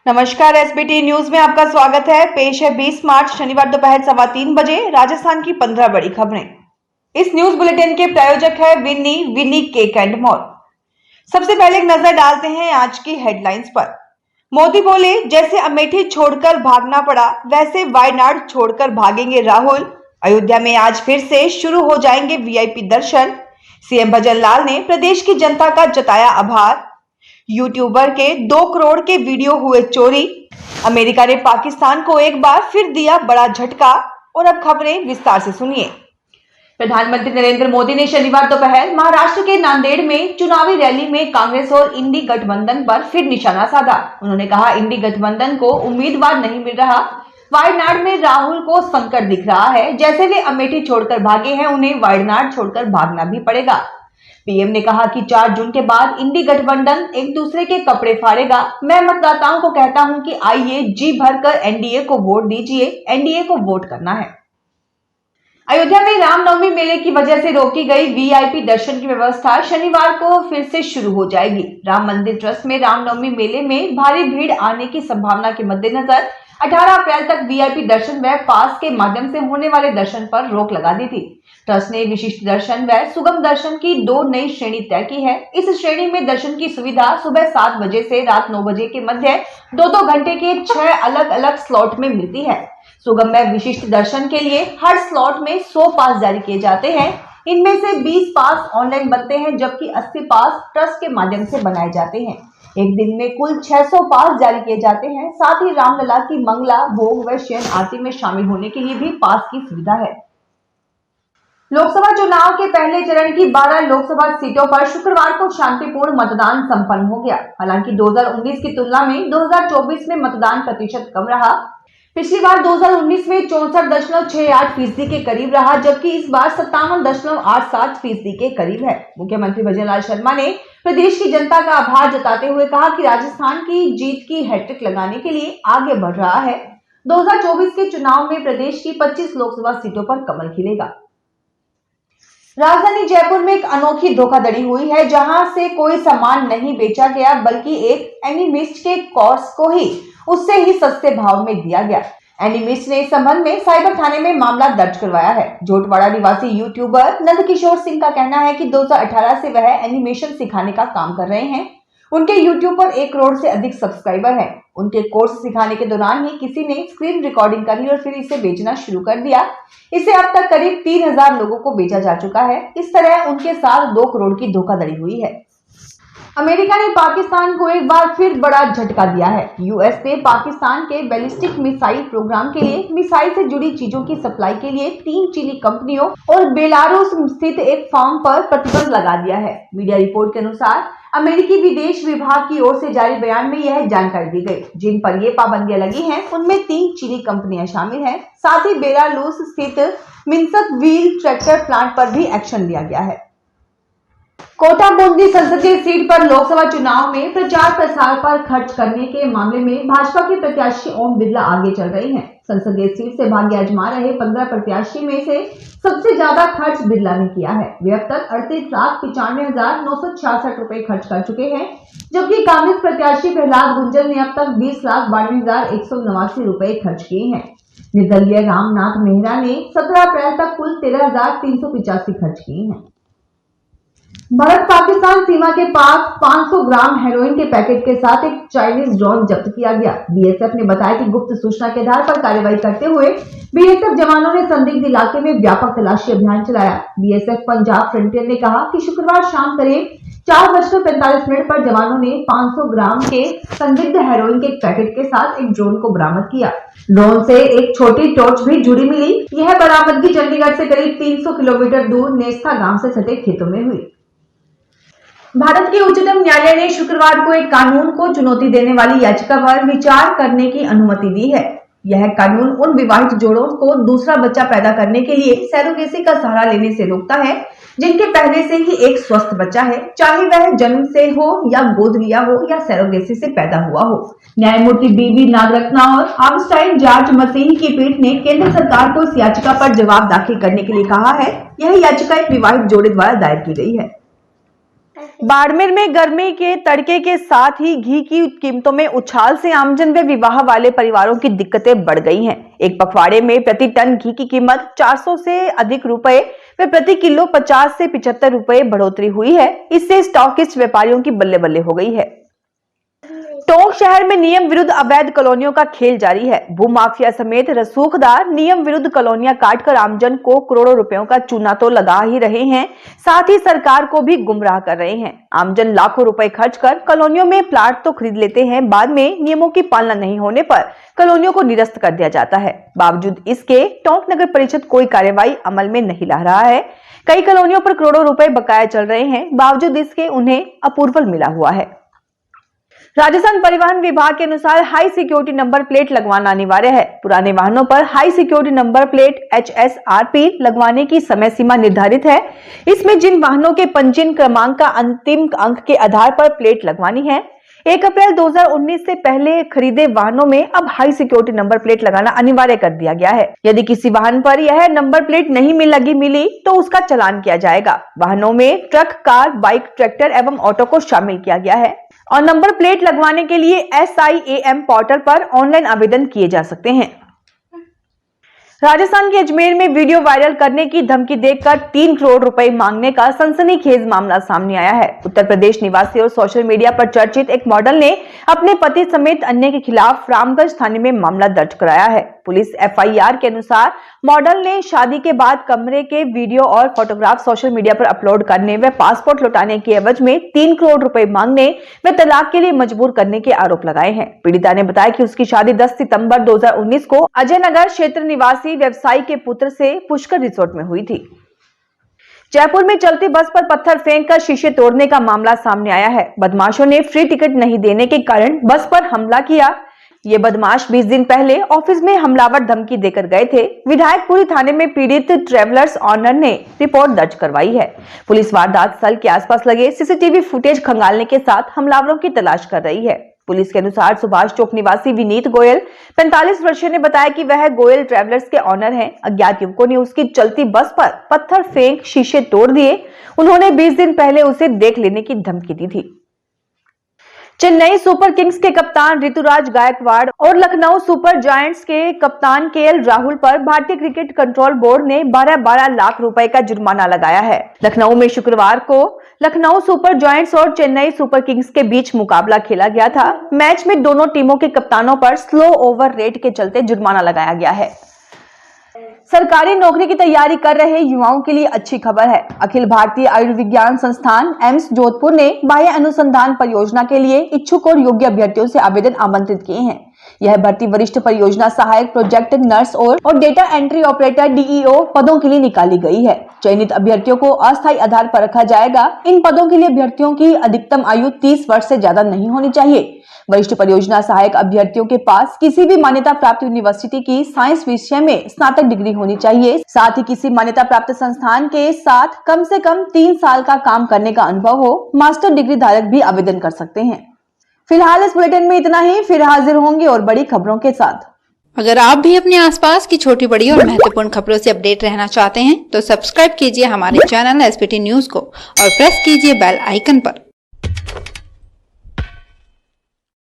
नमस्कार, SBT news में आपका स्वागत है। पेश है 20 मार्च शनिवार दोपहर 3:15 बजे राजस्थान की 15 बड़ी खबरें। इस न्यूज बुलेटिन के प्रायोजक है विनी केक एंड मॉल। सबसे पहले एक नजर डालते हैं आज की हेडलाइंस पर। मोदी बोले, जैसे अमेठी छोड़कर भागना पड़ा वैसे वायनाड छोड़कर भागेंगे राहुल। अयोध्या में आज फिर से शुरू हो जाएंगे वीआईपी दर्शन। सीएम भजन लाल ने प्रदेश की जनता का जताया आभार। यूट्यूबर के 2 करोड़ के वीडियो हुए चोरी। अमेरिका ने पाकिस्तान को एक बार फिर दिया बड़ा झटका। और अब खबरें विस्तार से सुनिए। प्रधानमंत्री नरेंद्र मोदी ने शनिवार दोपहर महाराष्ट्र के नांदेड़ में चुनावी रैली में कांग्रेस और इंडी गठबंधन पर फिर निशाना साधा। उन्होंने कहा, इंडी गठबंधन को उम्मीदवार नहीं मिल रहा। वायनाड में राहुल को संकट दिख रहा है। जैसे वे अमेठी छोड़कर भागे हैं, उन्हें वायनाड छोड़कर भागना भी पड़ेगा। पीएम ने कहा कि 4 जून के बाद इंडी गठबंधन एक दूसरे के कपड़े फाड़ेगा। मैं मतदाताओं को कहता हूं कि आइए जी भरकर एनडीए को वोट दीजिए। एनडीए को वोट करना है। अयोध्या में रामनवमी मेले की वजह से रोकी गई वीआईपी दर्शन की व्यवस्था शनिवार को फिर से शुरू हो जाएगी। राम मंदिर ट्रस्ट में रामनवमी मेले में भारी भीड़ आने की संभावना के मद्देनजर 18 अप्रैल तक वीआईपी दर्शन व पास के माध्यम से होने वाले दर्शन पर रोक लगा दी थी। ट्रस्ट ने विशिष्ट दर्शन व सुगम दर्शन की 2 नई श्रेणी तय की है। इस श्रेणी में दर्शन की सुविधा सुबह 7 बजे से रात 9 बजे के मध्य 2-2 घंटे के 6 अलग अलग स्लॉट में मिलती है। सुगम व विशिष्ट दर्शन के लिए हर स्लॉट में 100 पास जारी किए जाते हैं। इनमें से 20 पास ऑनलाइन बनते हैं, जबकि 80 पास ट्रस्ट के माध्यम से बनाए जाते हैं। एक दिन में कुल 600 पास जारी किए जाते हैं। साथ ही रामलला की मंगला, भोग व शयन आरती में शामिल होने के लिए भी पास की सुविधा है। लोकसभा चुनाव के पहले चरण की 12 लोकसभा सीटों पर शुक्रवार को शांतिपूर्ण मतदान संपन्न हो गया। हालांकि 2019 की तुलना में 2024 में मतदान प्रतिशत कम रहा। पिछली बार 2019 में 64.68% के करीब रहा, जबकि इस बार 57.87% के करीब है। मुख्यमंत्री भजन लाल शर्मा ने प्रदेश की जनता का आभार जताते हुए कहा कि राजस्थान की जीत की हैट्रिक लगाने के लिए आगे बढ़ रहा है। 2024 के चुनाव में प्रदेश की 25 लोकसभा सीटों पर कमल खिलेगा। राजधानी जयपुर में एक अनोखी धोखाधड़ी हुई है, जहां से कोई सामान नहीं बेचा गया, बल्कि एक एनिमिस्ट के कोर्स को ही उससे ही सस्ते भाव में दिया गया। एनिमिस्ट ने इस संबंध में साइबर थाने में मामला दर्ज करवाया है। जोटवाड़ा निवासी यूट्यूबर नंदकिशोर सिंह का कहना है कि 2018 से वह एनिमेशन सिखाने का काम कर रहे हैं। उनके यूट्यूब पर 1 करोड़ से अधिक सब्सक्राइबर हैं। उनके कोर्स सिखाने के दौरान ही किसी ने स्क्रीन रिकॉर्डिंग कर ली और फिर इसे बेचना शुरू कर दिया। इसे अब तक करीब 3000 लोगों को बेचा जा चुका है। इस तरह उनके साथ 2 करोड़ की धोखाधड़ी हुई है। अमेरिका ने पाकिस्तान को एक बार फिर बड़ा झटका दिया है। यूएस ने पाकिस्तान के बैलिस्टिक मिसाइल प्रोग्राम के लिए मिसाइल से जुड़ी चीजों की सप्लाई के लिए 3 चीनी कंपनियों और बेलारूस स्थित एक फर्म पर प्रतिबंध लगा दिया है। मीडिया रिपोर्ट के अनुसार अमेरिकी विदेश विभाग की ओर से जारी बयान में यह जानकारी दी गई। जिन पर ये पाबंदियां लगी हैं, उनमें 3 चीनी कंपनियां शामिल हैं। साथ ही बेलारूस स्थित मिन्स्क व्हील ट्रैक्टर प्लांट पर भी एक्शन लिया गया है। कोटा बूंदी संसदीय सीट पर लोकसभा चुनाव में प्रचार प्रसार पर खर्च करने के मामले में भाजपा के प्रत्याशी ओम बिरला आगे चल रहे हैं। संसदीय सीट से भाग्य आजमा रहे 15 प्रत्याशी में से सबसे ज्यादा खर्च बिरला ने किया है। वे अब तक 38,95,966 रुपए खर्च कर चुके हैं, जबकि कांग्रेस प्रत्याशी प्रहलाद गुंजल ने अब तक 20,92,189 रुपए खर्च किए हैं। निर्दलीय रामनाथ मेहरा ने 17 अप्रैल तक कुल 13,385 खर्च किए हैं। भारत पाकिस्तान सीमा के पास 500 ग्राम हेरोइन के पैकेट के साथ एक चाइनीज ड्रोन जब्त किया गया। बीएसएफ ने बताया कि गुप्त सूचना के आधार पर कार्रवाई करते हुए बीएसएफ जवानों ने संदिग्ध इलाके में व्यापक तलाशी अभियान चलाया। बीएसएफ पंजाब फ्रंटियर ने कहा कि शुक्रवार शाम करीब 4:45 पर जवानों ने 500 ग्राम के संदिग्ध हेरोइन के पैकेट के साथ एक ड्रोन को बरामद किया। ड्रोन से एक छोटी टॉर्च भी जुड़ी मिली। यह बरामदगी चंडीगढ़ से करीब 300 किलोमीटर दूर नेस्था गांव से सटे खेतों में हुई। भारत के उच्चतम न्यायालय ने शुक्रवार को एक कानून को चुनौती देने वाली याचिका पर विचार करने की अनुमति दी है। यह कानून उन विवाहित जोड़ों को दूसरा बच्चा पैदा करने के लिए सैरोगेसी का सहारा लेने से रोकता है, जिनके पहले से ही एक स्वस्थ बच्चा है, चाहे वह जन्म से हो या गोद लिया हो या सैरोगेसी से पैदा हुआ हो। न्यायमूर्ति बीवी नागरत्ना और आर्मस्टाइन जॉर्ज मसीही की पीठ ने केंद्र सरकार को इस याचिका पर जवाब दाखिल करने के लिए कहा है। यह याचिका एक विवाहित जोड़े द्वारा दायर की गई है। बाड़मेर में गर्मी के तड़के के साथ ही घी की कीमतों में उछाल से आमजन व विवाह वाले परिवारों की दिक्कतें बढ़ गई हैं। एक पखवाड़े में प्रति टन घी की कीमत 400 से अधिक रुपए व प्रति किलो 50 से 75 रुपए बढ़ोतरी हुई है। इससे स्टॉकिस्ट व्यापारियों की बल्ले बल्ले हो गई है। टोंक शहर में नियम विरुद्ध अवैध कॉलोनियों का खेल जारी है। भूमाफिया समेत रसूखदार नियम विरुद्ध कॉलोनियां काटकर आमजन को करोड़ों रुपयों का चूना तो लगा ही रहे हैं, साथ ही सरकार को भी गुमराह कर रहे हैं। आमजन लाखों रुपए खर्च कर कॉलोनियों में प्लाट तो खरीद लेते हैं, बाद में नियमों की पालना नहीं होने पर कॉलोनियों को निरस्त कर दिया जाता है। बावजूद इसके टोंक नगर परिषद कोई कार्यवाही अमल में नहीं ला रहा है। कई कॉलोनियों पर करोड़ों रुपए बकाया चल रहे हैं, बावजूद इसके उन्हें अप्रूवल मिला हुआ है। राजस्थान परिवहन विभाग के अनुसार हाई सिक्योरिटी नंबर प्लेट लगवाना अनिवार्य है। पुराने वाहनों पर high security number plate HSRP लगवाने की समय सीमा निर्धारित है। इसमें जिन वाहनों के पंजीयन क्रमांक का अंतिम अंक के आधार पर प्लेट लगवानी है, 1 अप्रैल 2019 से पहले खरीदे वाहनों में अब हाई सिक्योरिटी नंबर प्लेट लगाना अनिवार्य कर दिया गया है। यदि किसी वाहन पर यह नंबर प्लेट नहीं मिली तो उसका चालान किया जाएगा। वाहनों में ट्रक, कार, बाइक, ट्रैक्टर एवं ऑटो को शामिल किया गया है और नंबर प्लेट लगवाने के लिए SIAM पोर्टल पर ऑनलाइन आवेदन किए जा सकते हैं। राजस्थान के अजमेर में वीडियो वायरल करने की धमकी देकर 3 करोड़ रुपए मांगने का सनसनीखेज मामला सामने आया है। उत्तर प्रदेश निवासी और सोशल मीडिया पर चर्चित एक मॉडल ने अपने पति समेत अन्य के खिलाफ रामगंज थाने में मामला दर्ज कराया है। पुलिस FIR के अनुसार मॉडल ने शादी के बाद कमरे के वीडियो और फोटोग्राफ सोशल मीडिया पर अपलोड करने व पासपोर्ट लौटाने के एवज में 3 करोड़ रुपए मांगने व तलाक के लिए मजबूर करने के आरोप लगाए हैं। पीड़िता ने बताया कि उसकी शादी 10 सितंबर 2019 को अजय नगर क्षेत्र निवासी व्यवसायी के पुत्र से पुष्कर रिसोर्ट में हुई थी। जयपुर में चलती बस पर पत्थर फेंककर शीशे तोड़ने का मामला सामने आया है। बदमाशों ने फ्री टिकट नहीं देने के कारण बस पर हमला किया। ये बदमाश 20 दिन पहले ऑफिस में हमलावर धमकी देकर गए थे। विधायकपुरी थाने में पीड़ित ट्रेवलर्स ऑनर ने रिपोर्ट दर्ज करवाई है। पुलिस वारदात स्थल के आसपास लगे CCTV फुटेज खंगालने के साथ हमलावरों की तलाश कर रही है। पुलिस के अनुसार सुभाष चौक निवासी विनीत गोयल 45 वर्षीय ने बताया कि वह गोयल ट्रेवलर्स के ऑनर हैं। अज्ञात युवकों ने उसकी चलती बस पर पत्थर फेंक शीशे तोड़ दिए। उन्होंने 20 दिन पहले उसे देख लेने की धमकी दी थी। चेन्नई सुपर किंग्स के कप्तान ऋतुराज गायकवाड़ और लखनऊ सुपर जायंट्स के कप्तान KL राहुल पर भारतीय क्रिकेट कंट्रोल बोर्ड ने 12-12 लाख रुपए का जुर्माना लगाया है। लखनऊ में शुक्रवार को लखनऊ सुपर जायंट्स और चेन्नई सुपर किंग्स के बीच मुकाबला खेला गया था। मैच में दोनों टीमों के कप्तानों पर स्लो ओवर रेट के चलते जुर्माना लगाया गया है। सरकारी नौकरी की तैयारी कर रहे युवाओं के लिए अच्छी खबर है। अखिल भारतीय आयुर्विज्ञान संस्थान एम्स जोधपुर ने बाह्य अनुसंधान परियोजना के लिए इच्छुक और योग्य अभ्यर्थियों से आवेदन आमंत्रित किए हैं। यह भर्ती वरिष्ठ परियोजना सहायक, प्रोजेक्ट नर्स और डेटा एंट्री ऑपरेटर DEO पदों के लिए निकाली गई है। चयनित अभ्यर्थियों को अस्थायी आधार पर रखा जाएगा। इन पदों के लिए अभ्यर्थियों की अधिकतम आयु 30 वर्ष से ज्यादा नहीं होनी चाहिए। वरिष्ठ परियोजना सहायक अभ्यर्थियों के पास किसी भी मान्यता प्राप्त यूनिवर्सिटी की साइंस विषय में स्नातक डिग्री होनी चाहिए। साथ ही किसी मान्यता प्राप्त संस्थान के साथ कम से कम 3 साल का काम करने का अनुभव हो। मास्टर डिग्री धारक भी आवेदन कर सकते हैं। फिलहाल इस बुलेटिन में इतना ही। फिर हाजिर होंगे और बड़ी खबरों के साथ। अगर आप भी अपने आसपास की छोटी बड़ी और महत्वपूर्ण खबरों से अपडेट रहना चाहते हैं तो सब्सक्राइब कीजिए हमारे चैनल SPT न्यूज को और प्रेस कीजिए बेल आइकन पर।